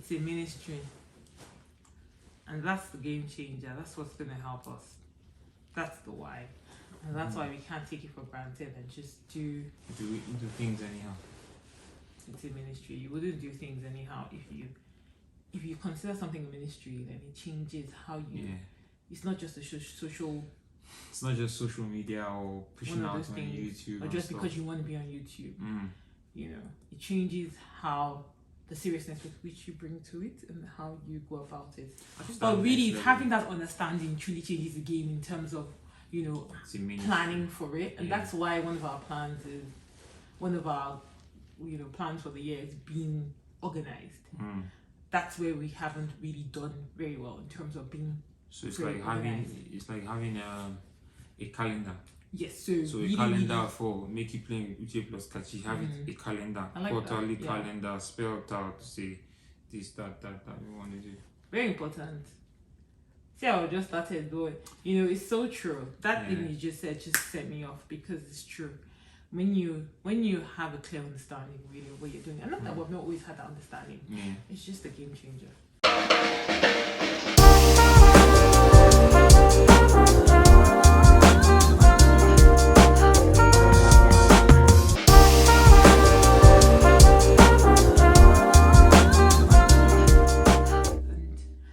It's a ministry. And that's the game changer. That's what's going to help us. That's the why. And that's why we can't take it for granted and just do things anyhow. It's a ministry. You wouldn't do things anyhow if you consider something a ministry, then it changes how you. Yeah. It's not just a social. It's not just social media or pushing out on YouTube, or just because you want to be on YouTube. You know, it changes how the seriousness with which you bring to it and how you go about it. But really, having that understanding truly changes the game in terms of, you know, planning for it. And that's why one of our plans for the year is being organized. That's where we haven't really done very well in terms of being. So it's like having a calendar. Yes, so really, a calendar for Make It Plain with Uche plus Kachi. Have it a calendar, like quarterly calendar, spelled out to say this, that we want to do. Very important. See, I just started going. You know, it's so true. That thing you just said just set me off because it's true. When you have a clear understanding really of what you're doing, and not that we've not always had that understanding. It's just a game changer.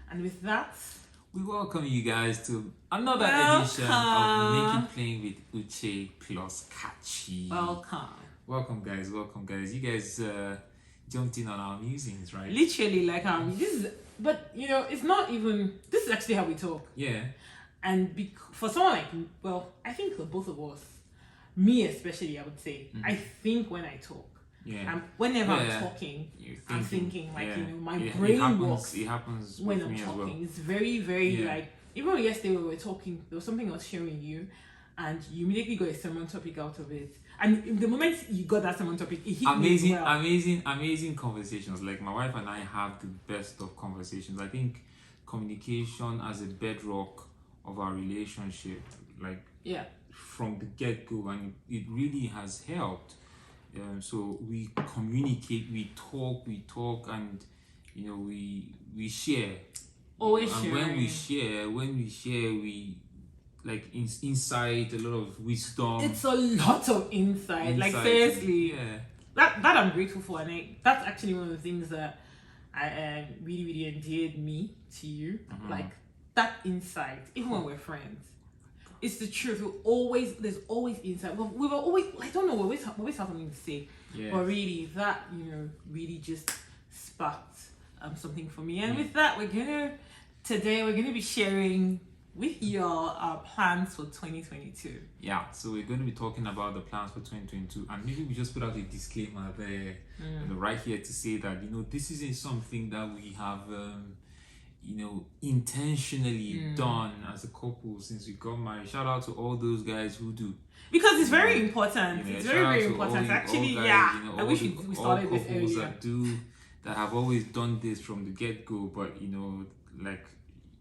And with that, we welcome you guys to another edition of Make It Plain with Uche plus Kachi. Welcome guys. You guys jumped in on our musings, right? Literally, like but you know, it's not even. This is actually how we talk. Yeah. And for someone like, well, I think for both of us, me especially, I would say, I think when I talk. Yeah. Whenever I'm talking, I'm thinking like, you know, my brain works. It happens when I'm me talking. As well. It's very, very like, even yesterday when we were talking, there was something I was sharing you, and you immediately got a sermon topic out of it. And the moment you got that sermon topic, it hit me well. Amazing conversations. Like my wife and I have the best of conversations. I think communication as a bedrock of our relationship, like from the get-go, and it really has helped. So we communicate, we talk, and you know we share. Always and sharing. when we share, we like insight, a lot of wisdom. It's a lot of insight. Like seriously, that I'm grateful for, and that's actually one of the things that I really really endeared me to you. Like that insight, even when we're friends. It's the truth. There's always insight. We've always, I don't know, we always have something to say. But really, that, you know, really just sparked something for me. And with that, today we're gonna be sharing with you our plans for 2022. Yeah, so we're going to be talking about the plans for 2022, and maybe we just put out a disclaimer there, you know, right here to say that, you know, this isn't something that we have you know, intentionally done as a couple since we got married. Shout out to all those guys who do, because it's very important. It's very important. Actually, guys, you know, I wish we started this earlier. That have always done this from the get go, but you know, like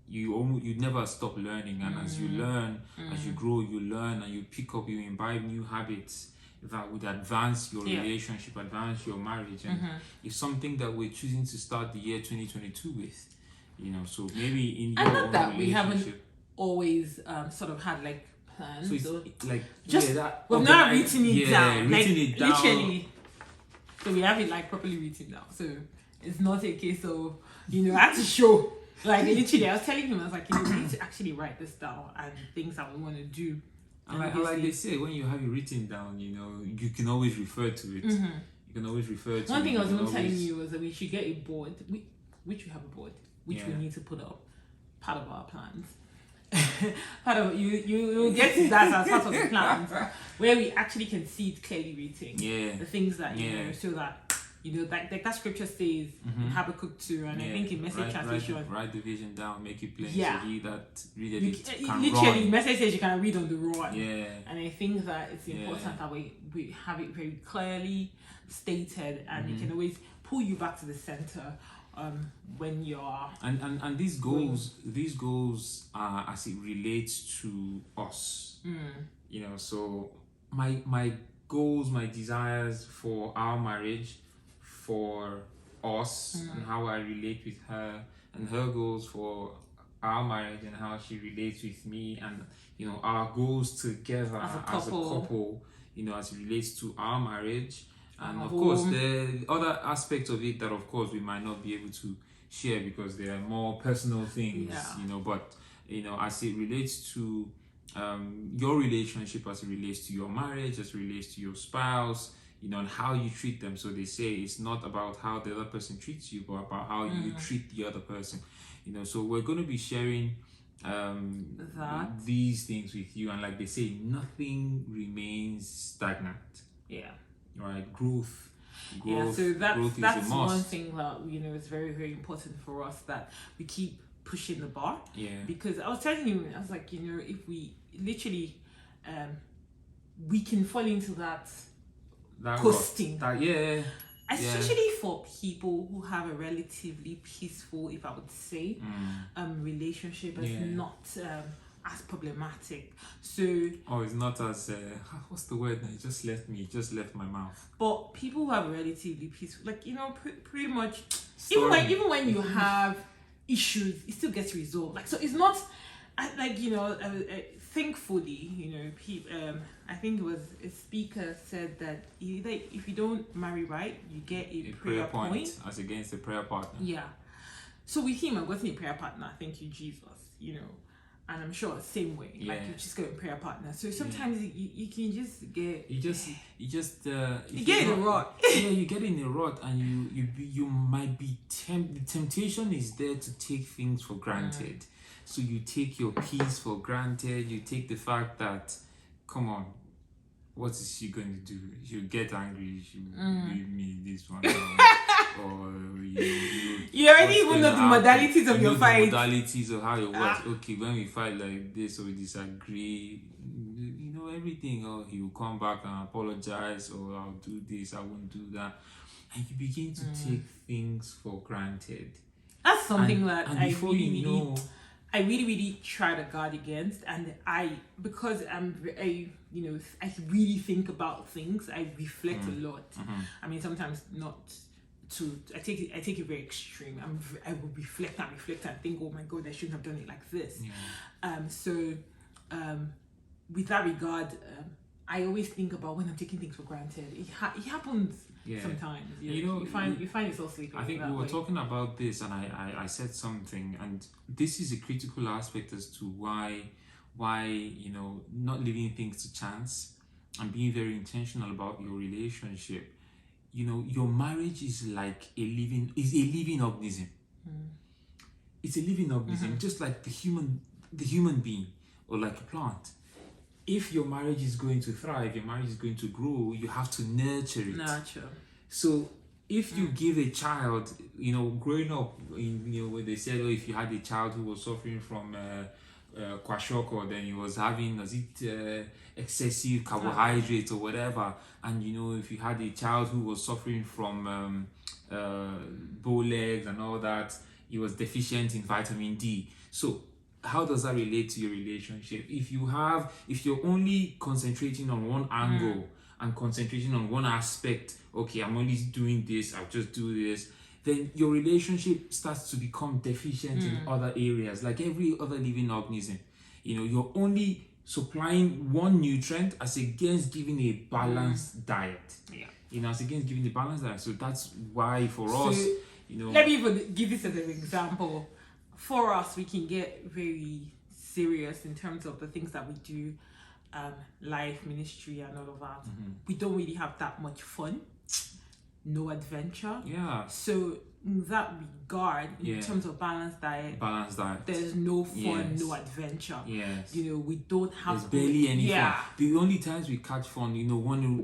you never stop learning, and as you learn, as you grow, you learn, and you pick up, you imbibe new habits that would advance your relationship, advance your marriage, and it's something that we're choosing to start the year 2022 with. You know, so maybe in your own relationship, we haven't always sort of had like plans. So it's like just we've not written it down, literally. So we have it like properly written down. So it's not a case of, you know, I had to show. Like literally, I was telling him, I was like, you know, we need to actually write this down and things that we want to do. And like they say, when you have it written down, you know, you can always refer to it. You can always refer to. One thing I was even telling you was that we should get a board, which we have a board, which we need to put up, part of our plans. Part of you get to that as part of the plans, where we actually can see it clearly written. The things that you know, so that. You know, like that scripture says in Habakkuk 2, and I think in Message translation, write the vision down, make it plain. So he that read it can literally, run. Message says you can read on the run. And I think that it's important that we have it very clearly stated, and it can always pull you back to the center when you're and these goals are as it relates to us. You know, so my goals, my desires for our marriage, for us and how I relate with her, and her goals for our marriage and how she relates with me, and our goals together as a couple, as it relates to our marriage. And of course the other aspects of it that of course we might not be able to share because they are more personal things, but as it relates to your relationship, as it relates to your marriage, as it relates to your spouse, and how you treat them. So they say it's not about how the other person treats you, but about how you treat the other person. So we're going to be sharing these things with you, and like they say, nothing remains stagnant. Right, growth. So that's one thing that is very, very important for us, that we keep pushing the bar. Because I was telling you, I was like, if we literally we can fall into that coasting. Especially for people who have a relatively peaceful, if I would say, relationship, is not as problematic. So it's not as what's the word? It just left my mouth. But people who have a relatively peaceful, like pretty much, even when you have issues, it still gets resolved. Like, so it's not like thankfully, I think it was a speaker said that either if you don't marry right, you get a prayer point as against a prayer partner. So with him, I've gotten a prayer partner. Thank you, Jesus. And I'm sure same way. Like you just got a prayer partner. So sometimes you can just get you get in a rut. You get in a rut, and you might be the temptation is there to take things for granted. So you take your peace for granted. You take the fact that, come on, what is she going to do? She'll get angry. She'll leave me this one. Or you already even know the modalities of your fight. The modalities of how it works. Okay, when we fight like this or we disagree, everything. Or he will come back and apologize, or I'll do this, I won't do that, and you begin to take things for granted. That's something that I really, really try to guard against, and because I really think about things. I reflect a lot. I mean, sometimes not. I take it very extreme. I will reflect and think, oh my God, I shouldn't have done it like this. So with that regard, I always think about when I'm taking things for granted. It happens sometimes. You find yourself sleeping. I think we were talking about this, and I said something, and this is a critical aspect as to why not leaving things to chance and being very intentional about your relationship. Your marriage is like a living organism. It's a living organism, just like the human being, or like a plant. If your marriage is going to thrive, your marriage is going to grow, you have to nurture it. So if you give a child, growing up, where they said, if you had a child who was suffering from kwashiorkor, then he was having excessive carbohydrates or whatever, and if you had a child who was suffering from bow legs and all that, he was deficient in vitamin D. So how does that relate to your relationship? If you're only concentrating on one angle and concentrating on one aspect, okay, I'm only doing this, I'll just do this, then your relationship starts to become deficient in other areas, like every other living organism. You're only supplying one nutrient as against giving a balanced diet. As against giving the balanced diet. So that's why for us, let me even give this as an example. For us, we can get very serious in terms of the things that we do, life, ministry, and all of that. We don't really have that much fun. No adventure. So in that regard, in terms of balanced diet, there's no fun, no adventure. We don't have. There's barely any fun. The only times we catch fun,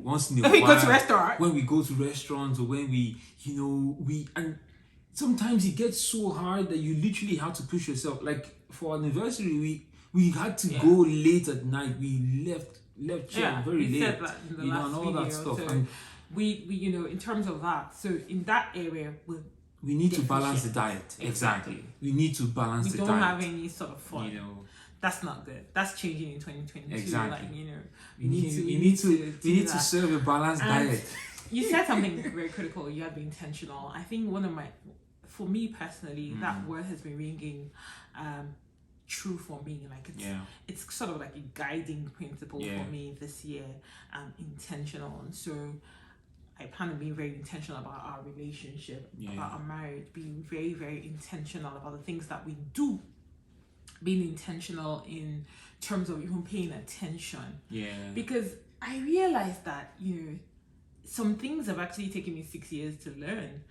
once in a while, we go to restaurant. When we go to restaurants, or when we and sometimes it gets so hard that you literally have to push yourself. Like for anniversary, we had to go late at night. We left church very late, and all that stuff. So and we in terms of that, so in that area we need to balance the diet. Exactly. We need to balance the diet. We don't have any sort of fun. That's not good. That's changing in 2022. Exactly. Like, we need to serve a balanced diet. You said something very critical. You have to be intentional. I think for me personally, that word has been ringing true for me. Like it's sort of like a guiding principle for me this year. Intentional, and so I plan on being very intentional about our relationship, about our marriage, being very, very intentional about the things that we do, being intentional in terms of even paying attention. Because I realized that, some things have actually taken me 6 years to learn.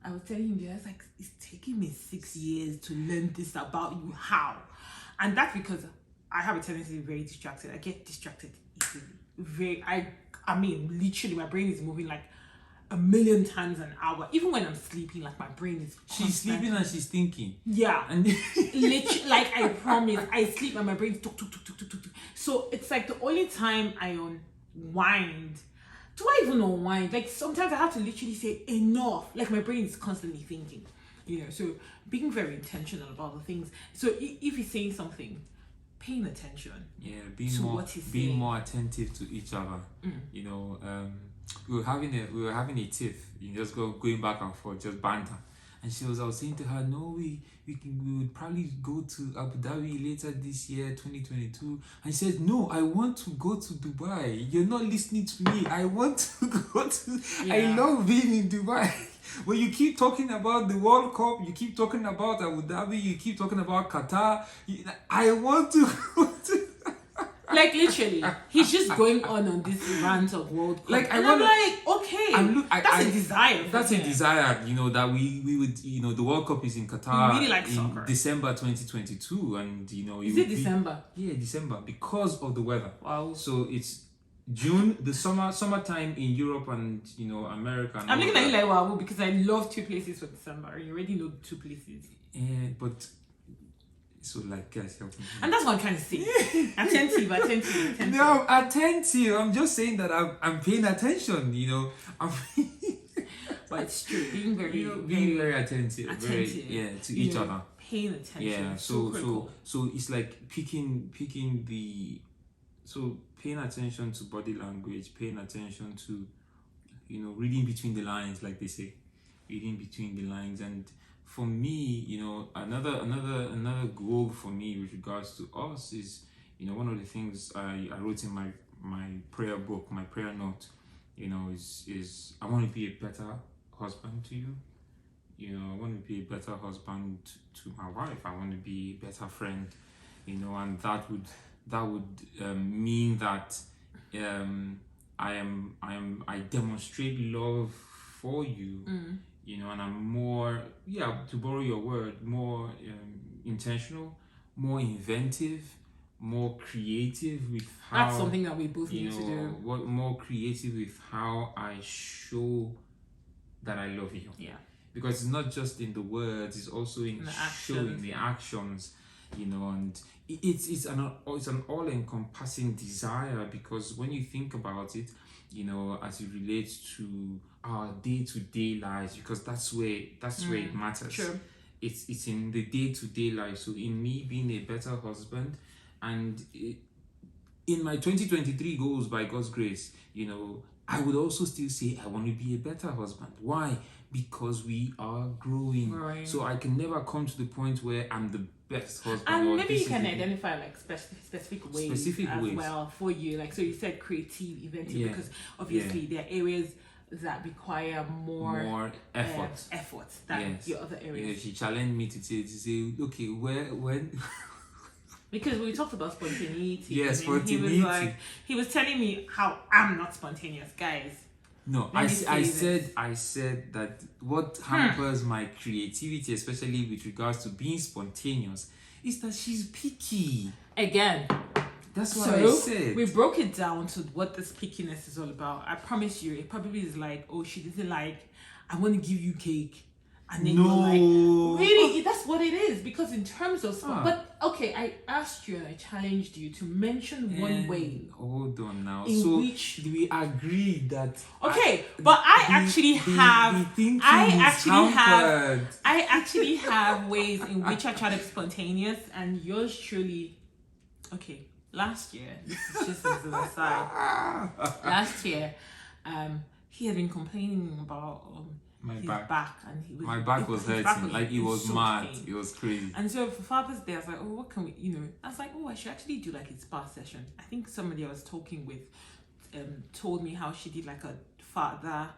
I was telling him, I was like, it's taking me 6 years to learn this about you. How? And that's because I have a tendency to be very distracted. I get distracted easily. I mean, literally, my brain is moving like 1,000,000 times an hour. Even when I'm sleeping, like my brain is She's sleeping and she's thinking. Yeah. And literally, like I promise, I sleep and my brain's tuk, tuk, tuk, tuk, tuk, tuk, tuk. So it's like the only time I unwind. Do I even unwind? Like sometimes I have to literally say enough. Like my brain is constantly thinking. So being very intentional about the things. So if he's saying something, paying attention. Being more attentive to each other. We were having a tiff, just going back and forth, just banter. And I was saying to her, no, we would probably go to Abu Dhabi later this year, 2022. And she said, no, I want to go to Dubai. You're not listening to me. I want to go to. I love being in Dubai. When you keep talking about the World Cup, you keep talking about Abu Dhabi, you keep talking about Qatar. I want to go to. Like literally, he's just going on this rant of World Cup. Like I'm like, okay, that's a desire. That's a desire, that we would, the World Cup is in Qatar. We really like soccer. December 2022, and is it December? December, because of the weather. Wow. So it's June, the summertime in Europe and America. And I'm looking at you like wow, because I love 2 places for December. You already know 2 places. But. So like guys help me. And that's what I'm trying to say. attentive. No, attentive. I'm just saying that I'm paying attention, But it's true. Being very attentive. Very, to each other. Paying attention. Yeah. So it's like picking paying attention to body language, paying attention to reading between the lines, like they say. Reading between the lines. And for me, another goal for me with regards to us is, one of the things I wrote in my prayer book, my prayer note, is I want to be a better husband to you. I want to be a better husband to my wife. I want to be a better friend, and that would mean that I demonstrate love for you. And I'm more, to borrow your word, more intentional, more inventive, more creative with how. That's something that we both need to do. More creative with how I show that I love you. Yeah. Because it's not just in the words; it's also in showing the actions. And it's an all-encompassing desire, because when you think about it, as it relates to our day-to-day lives, because that's where it matters. True. It's in the day-to-day life. So in me being a better husband, and in my 2023 goals, by God's grace, I would also still say I want to be a better husband. Why? Because we are growing. Right. So I can never come to the point where I'm the best husband. And maybe you can identify like specific ways well for you. Like, so you said creative, inventive, because obviously there are areas that require more effort than your other areas. She challenged me to say, okay, when because we talked about spontaneity. Yes, spontaneity. He was telling me how I'm not spontaneous, guys. No, I said that what hampers my creativity, especially with regards to being spontaneous, is that she's picky. Again. That's what I said. We broke it down to what this pickiness is all about. I promise you, it probably is like, oh, she doesn't like, I want to give you cake. And then you're like, really? That's what it is. Because in terms of but okay, I asked you and I challenged you to mention one way. Hold on now. In which we agree that but I actually have ways in which I try to be spontaneous, and yours truly. Okay, last year, this is just as an aside. Last year, he had been complaining about his back, and he was, my back was hurting. Like it was mad. It was crazy. And so for Father's Day, I was like, oh, what can we, I was like, oh, I should actually do like a spa session. I think somebody I was talking with told me how she did like a father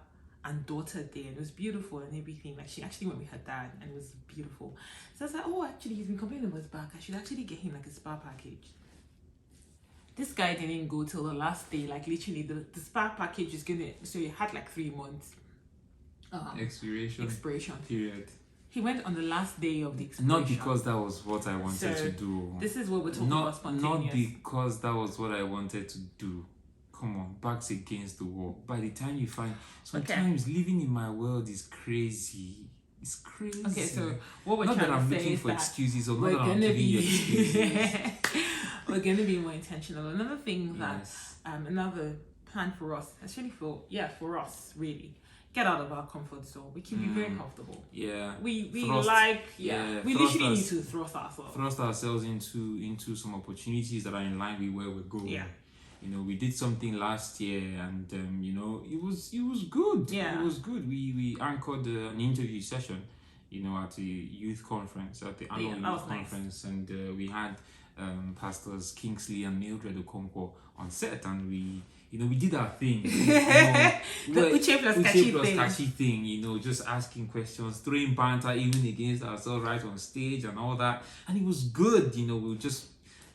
and daughter day, and it was beautiful and everything. Like she actually went with her dad, and it was beautiful. So I was like, oh, actually, he's been complaining about his back. I should actually get him like a spa package. This guy didn't go till the last day. Like literally, the spa package is gonna. So he had like 3 months. Expiration period. He went on the last day of the expiration. Not because that was what I wanted to do. This is what we're talking about, spontaneous. Not because that was what I wanted to do. Come on, backs against the wall. By the time you find, sometimes living in my world is crazy. It's crazy. Okay, so what we're not trying that to I'm say looking is for that excuses, or we're not that I'm gonna giving you be excuses. we're gonna be more intentional. Another thing that Yes. another plan for us, especially for us really, get out of our comfort zone. We can be very comfortable. Yeah. We Thrust, we literally need to thrust ourselves into some opportunities that are in line with where we're going. Yeah. We did something last year, and it was good. Yeah. It was good. We anchored an interview session, at the youth conference, at the annual youth conference, nice. And we had pastors Kingsley and Mildred Okonkwo on set, and we did our thing. The Uche plus Kachi thing, just asking questions, throwing banter even against ourselves right on stage and all that. And it was good, we were just,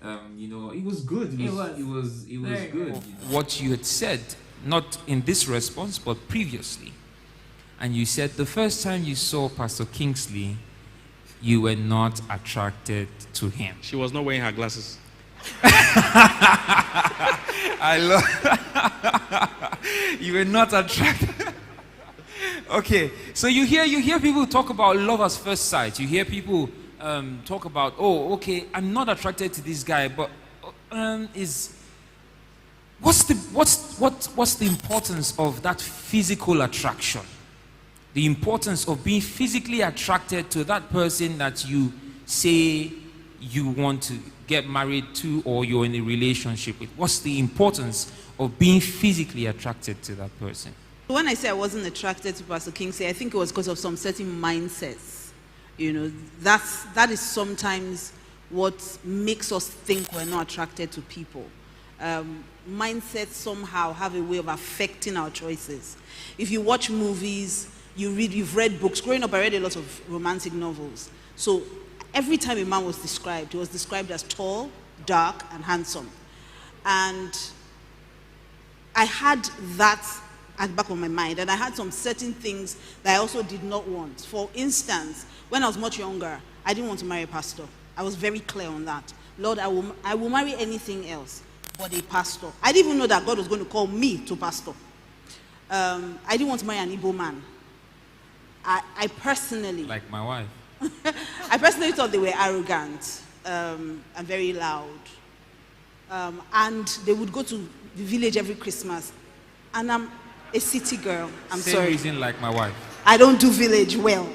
it was good. It was good. What you had said, not in this response, but previously. And you said the first time you saw Pastor Kingsley, you were not attracted to him. She was not wearing her glasses. I love. You were not attracted. Okay, so you hear people talk about love at first sight. You hear people talk about, oh, okay, I'm not attracted to this guy, but what's the importance of that physical attraction? The importance of being physically attracted to that person that you say you want to get married to or you're in a relationship with. What's the importance of being physically attracted to that person? When I say I wasn't attracted to Pastor Kingsley, I think it was because of some certain mindsets. That is sometimes what makes us think we're not attracted to people. Mindsets somehow have a way of affecting our choices. If you watch movies, you've read books. Growing up, I read a lot of romantic novels. So every time a man was described, he was described as tall, dark, and handsome. And I had that at the back of my mind, and I had some certain things that I also did not want. For instance, when I was much younger, I didn't want to marry a pastor. I was very clear on that. Lord, I will marry anything else but a pastor. I didn't even know that God was going to call me to pastor. I didn't want to marry an Igbo man. I personally... Like my wife. I personally thought they were arrogant and very loud. And they would go to the village every Christmas. And I'm a city girl. I'm Same sorry. reason like my wife. I don't do village well.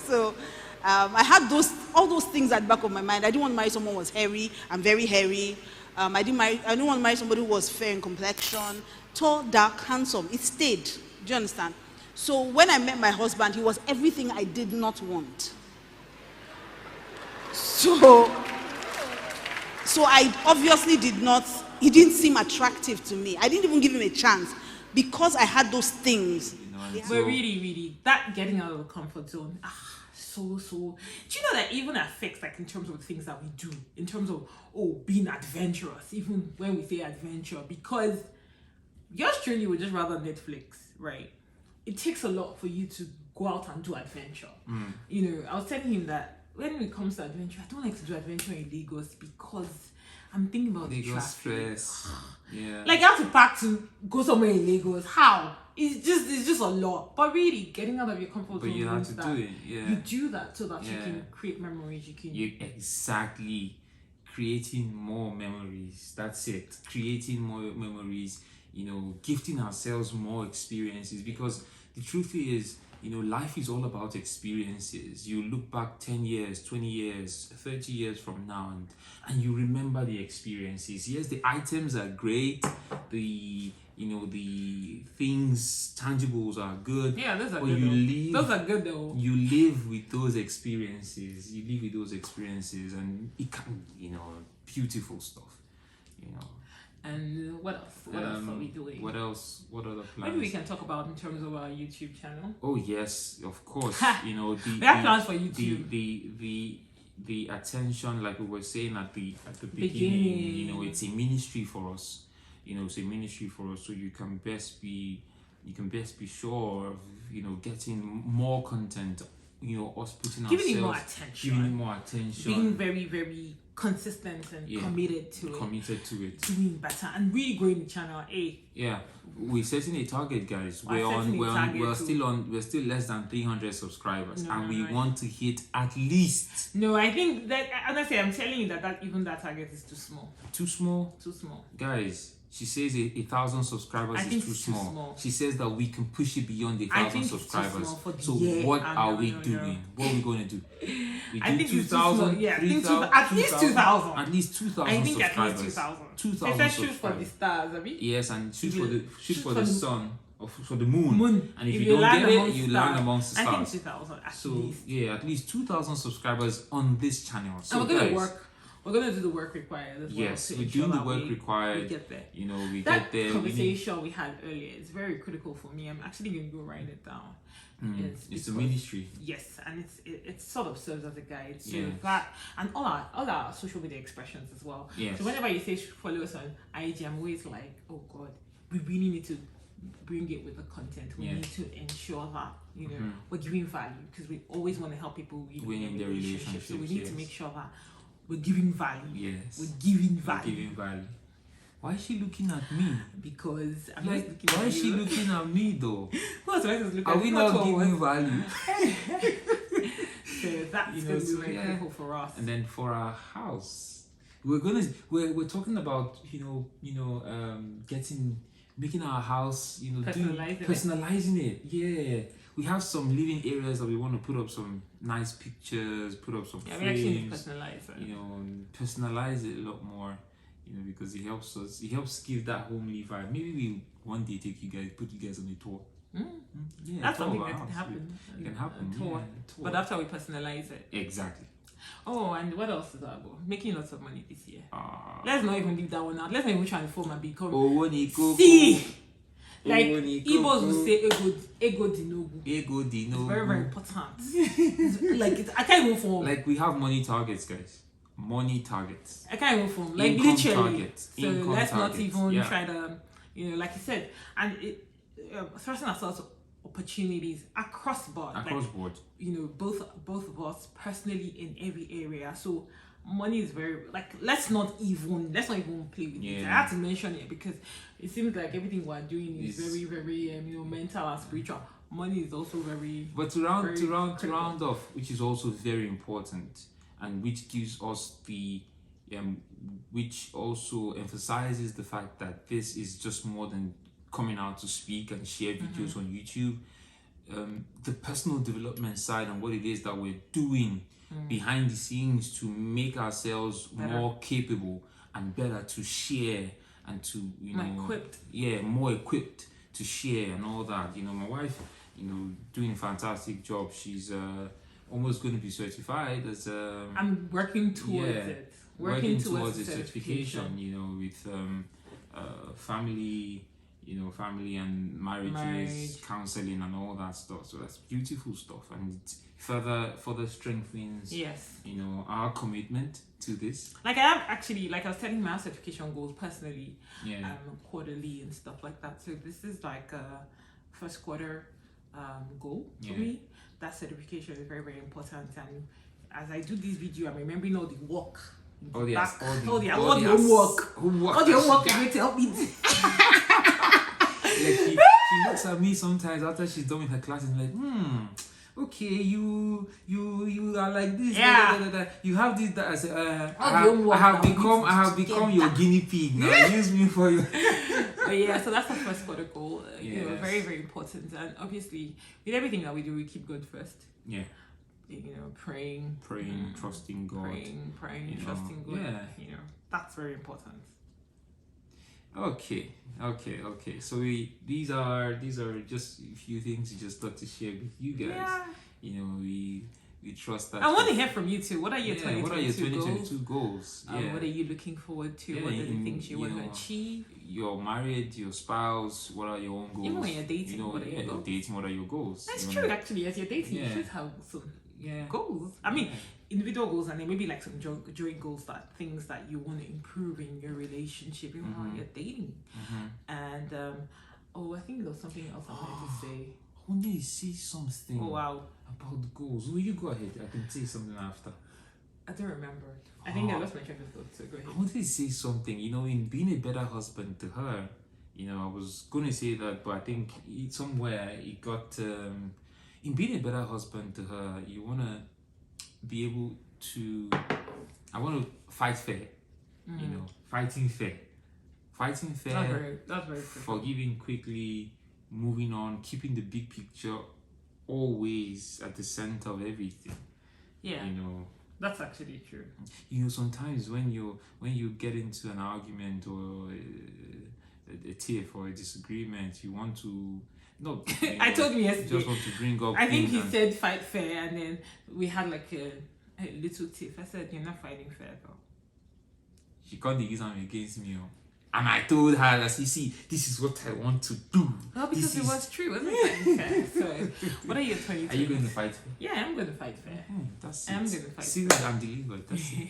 So I had all those things at the back of my mind. I didn't want to marry someone who was hairy. I'm very hairy. I didn't want to marry somebody who was fair in complexion, tall, dark, handsome. It stayed. Do you understand? So when I met my husband, he was everything I did not want. So I obviously he didn't seem attractive to me. I didn't even give him a chance because I had those things. But really, that getting out of the comfort zone, so. Do you know that even affects, like, in terms of the things that we do, in terms of, being adventurous, even when we say adventure, because yours truly would just rather Netflix, right? It takes a lot for you to go out and do adventure. I was telling him that when it comes to adventure, I don't like to do adventure in Lagos because I'm thinking about the traffic. Stress. Yeah. Like, you have to pack to go somewhere in Lagos. How? It's just a lot. But really, getting out of your comfort zone. But you have to do it. Yeah. You do that so that you can create memories. Exactly. Creating more memories. That's it. Creating more memories. Gifting ourselves more experiences, because the truth is, life is all about experiences. You look back 10 years, 20 years, 30 years from now, and you remember the experiences. Yes, the items are great, the you know, the things tangibles are good. Yeah, those are but good. you Those are good though. You live with those experiences. You live with those experiences, and it can, you know, beautiful stuff. You know. And what else? What else are we doing? What else? What other plans? Maybe we can talk about in terms of our YouTube channel. Oh yes, of course. You know, we have plans for YouTube. The attention, like we were saying at the beginning, you know, it's a ministry for us. You know, it's a ministry for us, so you can best be sure of, you know, getting more content. You know, us putting giving it more attention, being very, very consistent and committed to it, doing better and really growing the channel. Yeah, we're setting a target, guys. We're still less than 300 subscribers, and we want to hit at least. No, I think that honestly, I'm telling you that that target is too small. Too small, guys. She says 1,000 subscribers is too small. She says that we can push it beyond 1,000 subscribers. So what are we doing? What are we going to do? We do 2,000, 3,000, at least 2,000. At least 2,000 I think subscribers. At least 2,000. 2,000 Let's shoot for the stars, Abby. Yes, and shoot for the sun. Or for the moon. And if you don't get it, you land amongst the stars. I think 2,000 at least. Yeah, at least 2,000 subscribers on this channel. So and we're going to work. We're going to do the work required as well. Yes, we're doing the work required. We get there. You know, we get there. That conversation we had earlier is very critical for me. I'm actually going to go write it down. It's a ministry. Yes, and it sort of serves as a guide. So that, and all our social media expressions as well. Yes. So whenever you say follow us on IG, I'm always like, oh God, we really need to bring it with the content. We need to ensure that, you know, we're giving value, because we always want to help people win in their relationships. So we need to make sure that we're giving value. Yes. We're giving value. Why is she looking at me? Because I'm like, looking why at is she looking at me though? What's right is looking Are we not giving value? So that's going to be very critical for us. And then for our house, we're talking about making our house, you know, personalizing it. Yeah. We have some living areas that we want to put up some nice pictures, put up some frames. We actually need to personalize it. You know, personalize it a lot more, you know, because it helps give that homely vibe. Maybe we one day put you guys on a tour. Yeah, that's something that can happen. It can happen. Tour. But after we personalize it. Exactly. Oh, and what else is that about? Making lots of money this year. Let's not even leave that one out. Let's not even transform and become. See! Like Igbos will say ego dinogu. Ego dinogu. It's very, very important. Like I can't even form. Like we have money targets, guys. Money targets. I can't even form. Like income literally. Targets. So income let's targets. not even try to, you know, like you said, and thrusting ourselves opportunities across board. Board. You know, both of us personally in every area. So money is very, like, let's not even play with it. I have to mention it because it seems like everything we're doing is very, very mental and spiritual. Money is also very. But to round off, which is also very important, and which gives us the which also emphasizes the fact that this is just more than coming out to speak and share videos on YouTube. The personal development side and what it is that we're doing behind the scenes to make ourselves more capable and better to share and to more equipped to share and all that. You know, my wife, you know, doing a fantastic job. She's almost going to be certified as I'm working towards it. Working towards a certification, you know, with family and marriages, counseling and all that stuff. So that's beautiful stuff, and it further strengthens you know, our commitment to this. Like I have actually, like I was telling my certification goals personally, quarterly and stuff like that. So this is like a first quarter goal for me. That certification is very, very important, and as I do this video, I'm remembering all the work. All the homework you're going to help me. Like she looks at me sometimes after she's done with her classes and like, okay, you are like this. You have this. That I say, I have become your guinea pig now. Use me for you. But so that's the first quarter goal. You know, very, very important. And obviously, with everything that we do, we keep God first. Yeah. You know, praying, trusting God. Praying, trusting God. Yeah. You know, that's very important. Okay. So these are just a few things we just thought to share with you guys. Yeah. You know, we trust that. I want to hear from you too. What are your 2022 what are your goals? 2022 goals? Yeah. What are you looking forward to? What are the things you want to achieve? You're married, your spouse, what are your own goals? Even when you're dating, what are your goals? Dating, what are your goals? That's true, actually. As you're dating, you should have some goals. I mean, individual goals, and then maybe like some joint goals, that things that you want to improve in your relationship, even while you're dating. And I think there was something else I wanted to say. I wanted to say something. Oh wow! About the goals. Will you go ahead? I can say something after. I don't remember. I think I lost my train of thought, so go ahead. I wanted to say something, in being a better husband to her, I was going to say that, but I think somewhere it got, in being a better husband to her, you want to be able to, I want to fight fair, fighting fair. Fighting fair, that's very forgiving quickly, moving on, keeping the big picture always at the center of everything. Yeah. That's actually true. Sometimes when you get into an argument or a tiff or a disagreement, you want to I told you yesterday. Just want to bring up. I think he said fight fair, and then we had like a little tiff. I said, "You're not fighting fair, though." She can't use them against me. And I told her that, see, this is what I want to do. Well, because it was true, wasn't it? So, what are your 2020? Are you going to fight fair? Yeah, I'm going to fight fair. That's I'm it. going to fight See fair. that I'm delivered. That's it.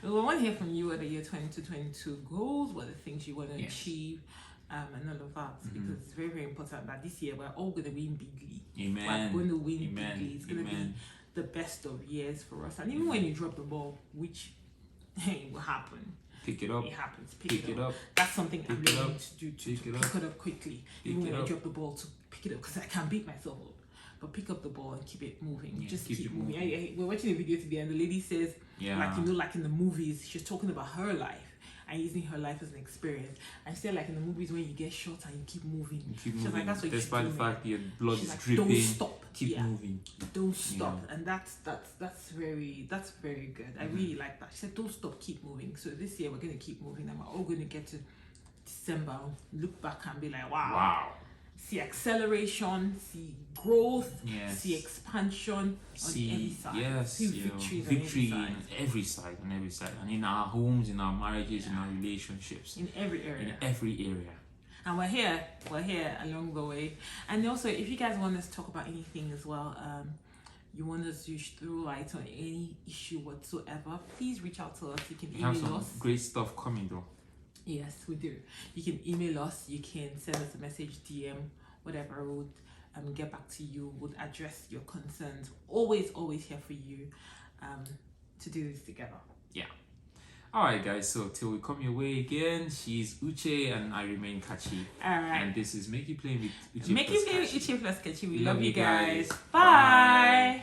Well, I want to hear from you. What are your 2022 goals? What are the things you want to achieve? And all of that. Because it's very, very important that this year we're all going to win bigly. Amen. We're going to win bigly. It's going to be the best of years for us. And even when you drop the ball, which will happen. Pick it up. It happens. Pick it up. That's something I'm Pick it learning up. to do, to Pick pick it it up quickly. Even when I drop the ball, to pick it up, because I can beat myself up. But pick up the ball and keep it moving. Yeah, Just keep keep it moving. We're watching a video today, and the lady says, like in the movies, she's talking about her life and using her life as an experience. And she said, like in the movies, when you get shot and you keep moving. She's like, that's what despite you the should do, fact that your blood is like, dripping. Don't stop. Keep moving. Don't stop. And that's very good. I really like that. She said, don't stop, keep moving. So this year we're gonna keep moving, and we're all gonna get to December, look back and be like, wow. See acceleration, see growth, see expansion on every side. See victory on every side, and in our homes, in our marriages, in our relationships, in every area. And we're here along the way. And also, if you guys want us to talk about anything as well, you want us to throw light on any issue whatsoever, please reach out to us. You can email us. We have some great stuff coming though. Yes, we do. You can email us, you can send us a message, DM, whatever. We'll get back to you. We'll address your concerns. Always here for you to do this together. Yeah. Alright guys, so till we come your way again, she's Uche and I remain Kachi. Alright. And this is Make You Play with Uche. Make You Play with Uche plus Kachi. We love you guys. Bye.